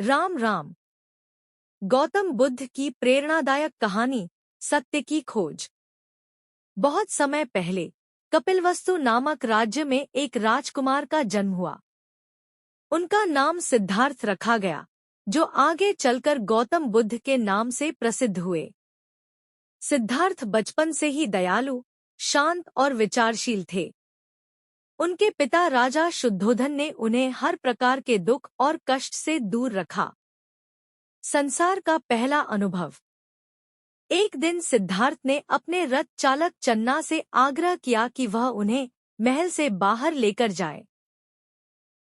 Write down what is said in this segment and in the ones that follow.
राम राम। गौतम बुद्ध की प्रेरणादायक कहानी सत्य की खोज। बहुत समय पहले कपिलवस्तु नामक राज्य में एक राजकुमार का जन्म हुआ। उनका नाम सिद्धार्थ रखा गया, जो आगे चलकर गौतम बुद्ध के नाम से प्रसिद्ध हुए। सिद्धार्थ बचपन से ही दयालु, शांत और विचारशील थे। उनके पिता राजा शुद्धोधन ने उन्हें हर प्रकार के दुख और कष्ट से दूर रखा। संसार का पहला अनुभव। एक दिन सिद्धार्थ ने अपने रथ चालक चन्ना से आग्रह किया कि वह उन्हें महल से बाहर लेकर जाए।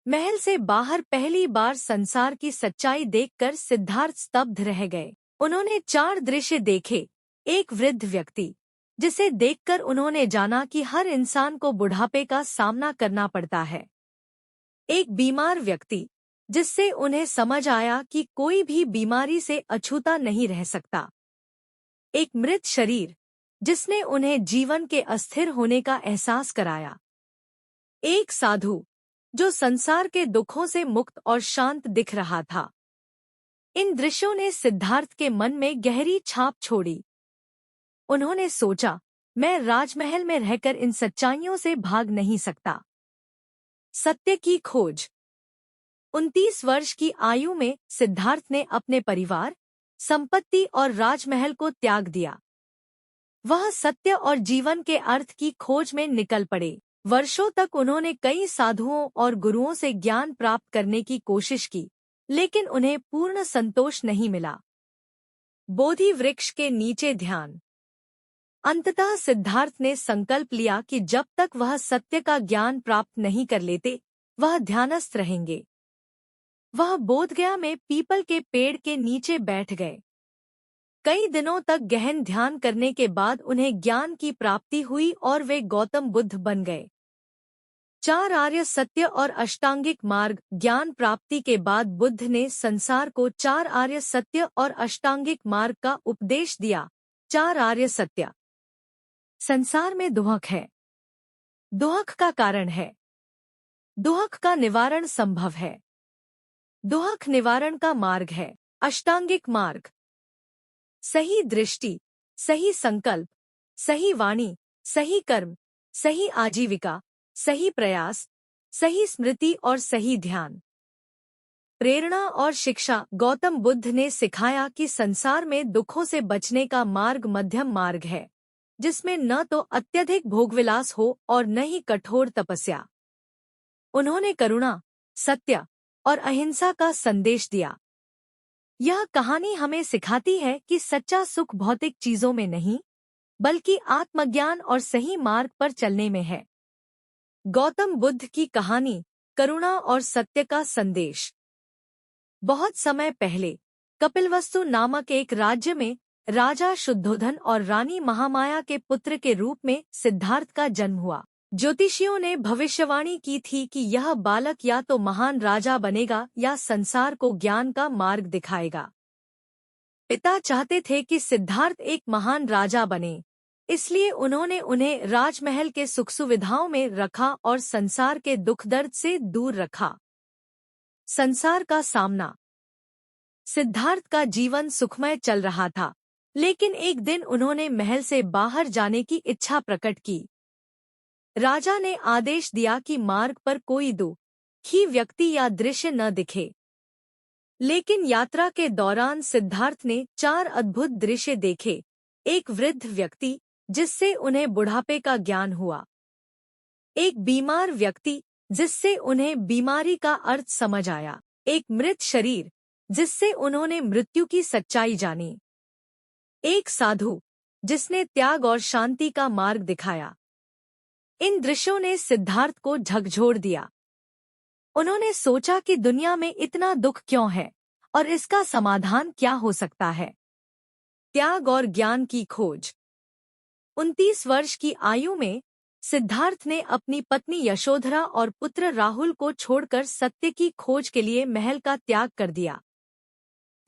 महल से बाहर पहली बार संसार की सच्चाई देखकर सिद्धार्थ स्तब्ध रह गए। उन्होंने 4 दृश्य देखे। एक वृद्ध व्यक्ति, जिसे देखकर उन्होंने जाना कि हर इंसान को बुढ़ापे का सामना करना पड़ता है। एक बीमार व्यक्ति, जिससे उन्हें समझ आया कि कोई भी बीमारी से अछूता नहीं रह सकता। एक मृत शरीर, जिसने उन्हें जीवन के अस्थिर होने का एहसास कराया। एक साधु, जो संसार के दुखों से मुक्त और शांत दिख रहा था। इन दृश्यों ने सिद्धार्थ के मन में गहरी छाप छोड़ी। उन्होंने सोचा, मैं राजमहल में रहकर इन सच्चाइयों से भाग नहीं सकता। सत्य की खोज। 29 वर्ष की आयु में सिद्धार्थ ने अपने परिवार, संपत्ति और राजमहल को त्याग दिया। वह सत्य और जीवन के अर्थ की खोज में निकल पड़े। वर्षों तक उन्होंने कई साधुओं और गुरुओं से ज्ञान प्राप्त करने की कोशिश की, लेकिन उन्हें पूर्ण संतोष नहीं मिला। बोधि वृक्ष के नीचे ध्यान। अंततः सिद्धार्थ ने संकल्प लिया कि जब तक वह सत्य का ज्ञान प्राप्त नहीं कर लेते, वह ध्यानस्थ रहेंगे। वह बोधगया में पीपल के पेड़ के नीचे बैठ गए। कई दिनों तक गहन ध्यान करने के बाद उन्हें ज्ञान की प्राप्ति हुई और वे गौतम बुद्ध बन गए। 4 आर्य सत्य और अष्टांगिक मार्ग। ज्ञान प्राप्ति के बाद बुद्ध ने संसार को 4 आर्य सत्य और अष्टांगिक मार्ग का उपदेश दिया। 4 आर्य सत्य। संसार में दुहक है। दुहक का कारण है। दुहक का निवारण संभव है। दुहक निवारण का मार्ग है। अष्टांगिक मार्ग। सही दृष्टि, सही संकल्प, सही वाणी, सही कर्म, सही आजीविका, सही प्रयास, सही स्मृति और सही ध्यान। प्रेरणा और शिक्षा। गौतम बुद्ध ने सिखाया कि संसार में दुखों से बचने का मार्ग मध्यम मार्ग है, जिसमें न तो अत्यधिक भोगविलास हो और न ही कठोर तपस्या। उन्होंने करुणा, सत्य और अहिंसा का संदेश दिया। यह कहानी हमें सिखाती है कि सच्चा सुख भौतिक चीजों में नहीं, बल्कि आत्मज्ञान और सही मार्ग पर चलने में है। गौतम बुद्ध की कहानी, करुणा और सत्य का संदेश। बहुत समय पहले कपिलवस्तु नामक एक राज्य में राजा शुद्धोधन और रानी महामाया के पुत्र के रूप में सिद्धार्थ का जन्म हुआ। ज्योतिषियों ने भविष्यवाणी की थी कि यह बालक या तो महान राजा बनेगा या संसार को ज्ञान का मार्ग दिखाएगा। पिता चाहते थे कि सिद्धार्थ एक महान राजा बने, इसलिए उन्होंने उन्हें राजमहल के सुख सुविधाओं में रखा और संसार के दुख दर्द से दूर रखा। संसार का सामना। सिद्धार्थ का जीवन सुखमय चल रहा था, लेकिन एक दिन उन्होंने महल से बाहर जाने की इच्छा प्रकट की। राजा ने आदेश दिया कि मार्ग पर कोई दुखी व्यक्ति या दृश्य न दिखे। लेकिन यात्रा के दौरान सिद्धार्थ ने 4 अद्भुत दृश्य देखे। एक वृद्ध व्यक्ति, जिससे उन्हें बुढ़ापे का ज्ञान हुआ। एक बीमार व्यक्ति, जिससे उन्हें बीमारी का अर्थ समझ आया। एक मृत शरीर, जिससे उन्होंने मृत्यु की सच्चाई जानी। एक साधु, जिसने त्याग और शांति का मार्ग दिखाया। इन दृश्यों ने सिद्धार्थ को झकझोर दिया। उन्होंने सोचा कि दुनिया में इतना दुख क्यों है और इसका समाधान क्या हो सकता है। त्याग और ज्ञान की खोज। 29 वर्ष की आयु में सिद्धार्थ ने अपनी पत्नी यशोधरा और पुत्र राहुल को छोड़कर सत्य की खोज के लिए महल का त्याग कर दिया।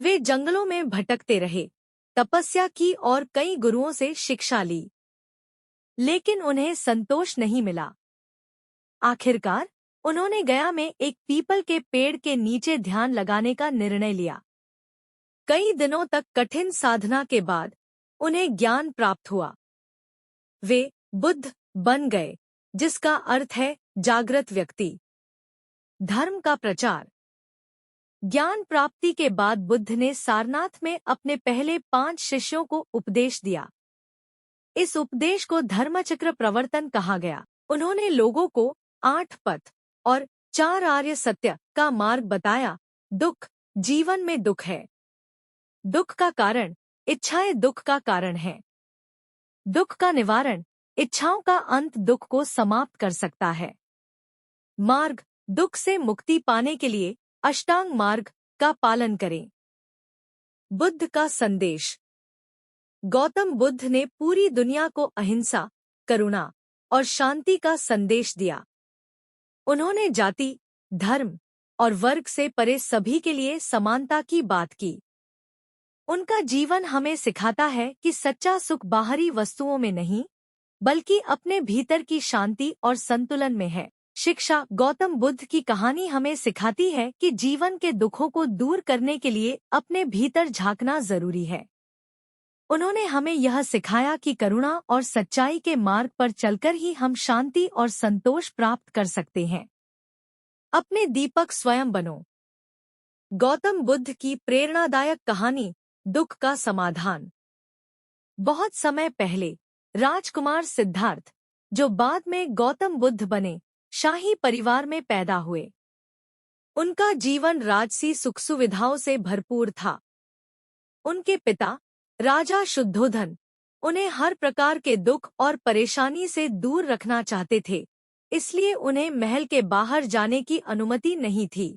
वे जंगलों में भटकते रहे, तपस्या की और कई गुरुओं से शिक्षा ली, लेकिन उन्हें संतोष नहीं मिला। आखिरकार उन्होंने गया में एक पीपल के पेड़ के नीचे ध्यान लगाने का निर्णय लिया। कई दिनों तक कठिन साधना के बाद उन्हें ज्ञान प्राप्त हुआ। वे बुद्ध बन गए, जिसका अर्थ है जागृत व्यक्ति। धर्म का प्रचार। ज्ञान प्राप्ति के बाद बुद्ध ने सारनाथ में अपने पहले 5 शिष्यों को उपदेश दिया। इस उपदेश को धर्मचक्र प्रवर्तन कहा गया। उन्होंने लोगों को 8 पथ और 4 आर्य सत्य का मार्ग बताया। दुख, जीवन में दुख है। दुख का कारण, इच्छाएं दुख का कारण है। दुख का निवारण, इच्छाओं का अंत दुख को समाप्त कर सकता है। मार्ग, दुख से मुक्ति पाने के लिए अष्टांग मार्ग का पालन करें। बुद्ध का संदेश। गौतम बुद्ध ने पूरी दुनिया को अहिंसा, करुणा और शांति का संदेश दिया। उन्होंने जाति, धर्म और वर्ग से परे सभी के लिए समानता की बात की। उनका जीवन हमें सिखाता है कि सच्चा सुख बाहरी वस्तुओं में नहीं, बल्कि अपने भीतर की शांति और संतुलन में है। शिक्षा। गौतम बुद्ध की कहानी हमें सिखाती है कि जीवन के दुखों को दूर करने के लिए अपने भीतर झांकना जरूरी है। उन्होंने हमें यह सिखाया कि करुणा और सच्चाई के मार्ग पर चलकर ही हम शांति और संतोष प्राप्त कर सकते हैं। अपने दीपक स्वयं बनो। गौतम बुद्ध की प्रेरणादायक कहानी, दुख का समाधान। बहुत समय पहले राजकुमार सिद्धार्थ, जो बाद में गौतम बुद्ध बने, शाही परिवार में पैदा हुए। उनका जीवन राजसी सुख सुविधाओं से भरपूर था। उनके पिता राजा शुद्धोधन उन्हें हर प्रकार के दुख और परेशानी से दूर रखना चाहते थे, इसलिए उन्हें महल के बाहर जाने की अनुमति नहीं थी।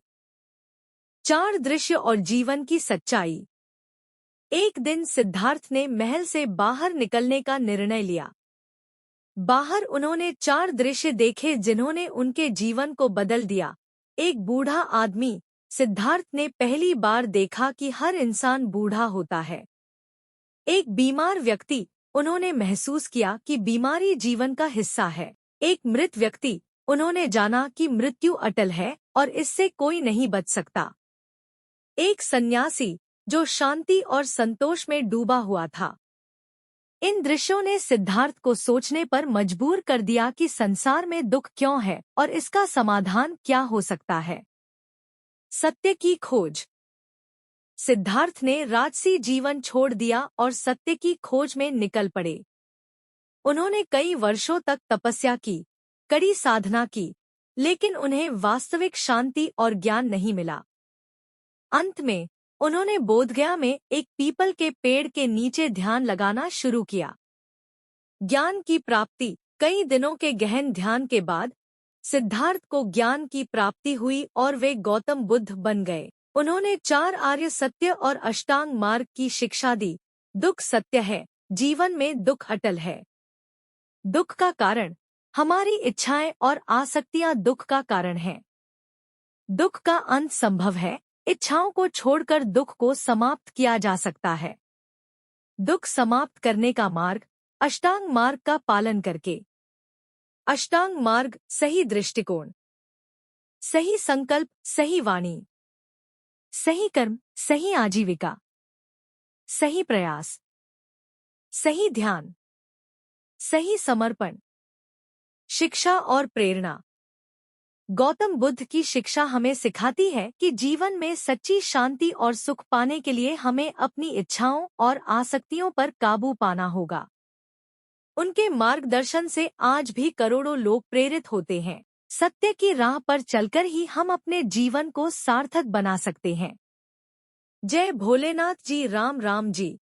4 दृश्य और जीवन की सच्चाई। एक दिन सिद्धार्थ ने महल से बाहर निकलने का निर्णय लिया। बाहर उन्होंने 4 दृश्य देखे जिन्होंने उनके जीवन को बदल दिया। एक बूढ़ा आदमी। सिद्धार्थ ने पहली बार देखा कि हर इंसान बूढ़ा होता है। एक बीमार व्यक्ति। उन्होंने महसूस किया कि बीमारी जीवन का हिस्सा है। एक मृत व्यक्ति। उन्होंने जाना कि मृत्यु अटल है और इससे कोई नहीं बच सकता। एक सन्यासी, जो शांति और संतोष में डूबा हुआ था। इन दृश्यों ने सिद्धार्थ को सोचने पर मजबूर कर दिया कि संसार में दुख क्यों है और इसका समाधान क्या हो सकता है। सत्य की खोज। सिद्धार्थ ने राजसी जीवन छोड़ दिया और सत्य की खोज में निकल पड़े। उन्होंने कई वर्षों तक तपस्या की, कड़ी साधना की, लेकिन उन्हें वास्तविक शांति और ज्ञान नहीं मिला। अंत में उन्होंने बोधगया में एक पीपल के पेड़ के नीचे ध्यान लगाना शुरू किया। ज्ञान की प्राप्ति। कई दिनों के गहन ध्यान के बाद सिद्धार्थ को ज्ञान की प्राप्ति हुई और वे गौतम बुद्ध बन गए। उन्होंने 4 आर्य सत्य और अष्टांग मार्ग की शिक्षा दी। दुख सत्य है, जीवन में दुख अटल है। दुख का कारण, हमारी इच्छाएं और आसक्तियां दुख का कारण हैं। दुख का अंत संभव है। इच्छाओं को छोड़कर दुख को समाप्त किया जा सकता है। दुख समाप्त करने का मार्ग, अष्टांग मार्ग का पालन करके। अष्टांग मार्ग। सही दृष्टिकोण, सही संकल्प, सही वाणी, सही कर्म, सही आजीविका, सही प्रयास, सही ध्यान, सही समर्पण। शिक्षा और प्रेरणा। गौतम बुद्ध की शिक्षा हमें सिखाती है कि जीवन में सच्ची शांति और सुख पाने के लिए हमें अपनी इच्छाओं और आसक्तियों पर काबू पाना होगा। उनके मार्गदर्शन से आज भी करोड़ों लोग प्रेरित होते हैं। सत्य की राह पर चलकर ही हम अपने जीवन को सार्थक बना सकते हैं। जय भोलेनाथ जी। राम राम जी।